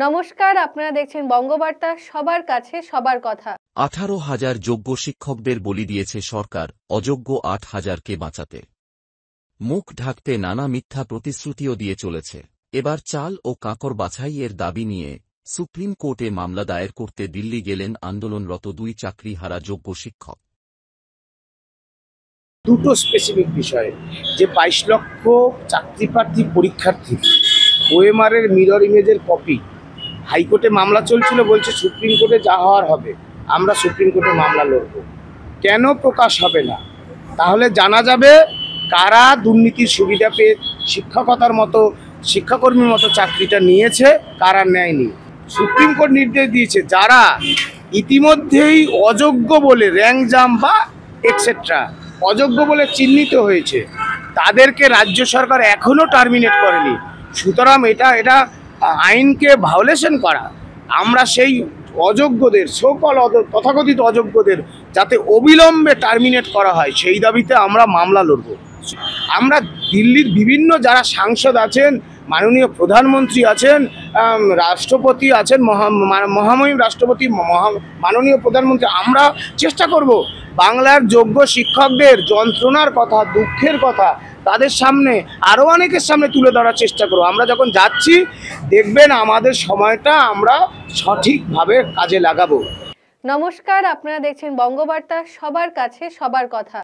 নমস্কার, আপনারা দেখছেন বঙ্গবার্তা, সবার কাছে সবার কথা। 18,000 যোগ্য শিক্ষকদের বলি দিয়েছে সরকার, অযোগ্য 8,000কে বাঁচাতে। মুখ ঢাকতে নানা মিথ্যা প্রতিশ্রুতিও দিয়ে চলেছে। এবার চাল ও কাঁকর বাছাইয়ের দাবি নিয়ে সুপ্রিম কোর্টে মামলা দায়ের করতে দিল্লি গেলেন আন্দোলনরত 2 চাকরিহারা যোগ্য শিক্ষক। দুটো স্পেসিফিক বিষয়ে যে 22 লক্ষ চাকরিপ্রার্থী পরীক্ষার্থী ওএমআর-এর মিরর ইমেজের কপি হাইকোর্টে মামলা চলছিল, বলছে সুপ্রিম কোর্টে যা হওয়ার হবে, আমরা সুপ্রিম কোর্টে মামলা লড়ব। কেন প্রকাশ হবে না? তাহলে জানা যাবে কারা দুর্নীতির সুবিধা পেয়ে শিক্ষকতার মতো শিক্ষাকর্মীর মতো চাকরিটা নিয়েছে, কারা নেয়নি। সুপ্রিম কোর্ট নির্দেশ দিয়েছে যারা ইতিমধ্যেই অযোগ্য বলে র্যাঙ্ক জাম বা এটসেট্রা অযোগ্য বলে চিহ্নিত হয়েছে, তাদেরকে রাজ্য সরকার এখনও টার্মিনেট করেনি। সুতরাং এটা আইনকে ভায়োলেশন করা। আমরা সেই অযোগ্যদের তথাকথিত অযোগ্যদের যাতে অবিলম্বে টার্মিনেট করা হয়, সেই দাবিতে আমরা মামলা লড়ব। আমরা দিল্লির বিভিন্ন যারা সাংসদ আছেন, মাননীয় প্রধানমন্ত্রী আছেন, রাষ্ট্রপতি আছেন, মহামহিম রাষ্ট্রপতি, মাননীয় প্রধানমন্ত্রী, আমরা চেষ্টা করব বাংলার যোগ্য শিক্ষকদের যন্ত্রণার কথা, দুঃখের কথা তাদের সামনে, আরও অনেকের সামনে তুলে ধরার চেষ্টা করব। আমরা যখন যাচ্ছি দেখবেন আমাদের সময়টা আমরা সঠিকভাবে কাজে লাগাবো। নমস্কার, আপনারা দেখছেন বঙ্গবার্তা, সবার কাছে সবার কথা।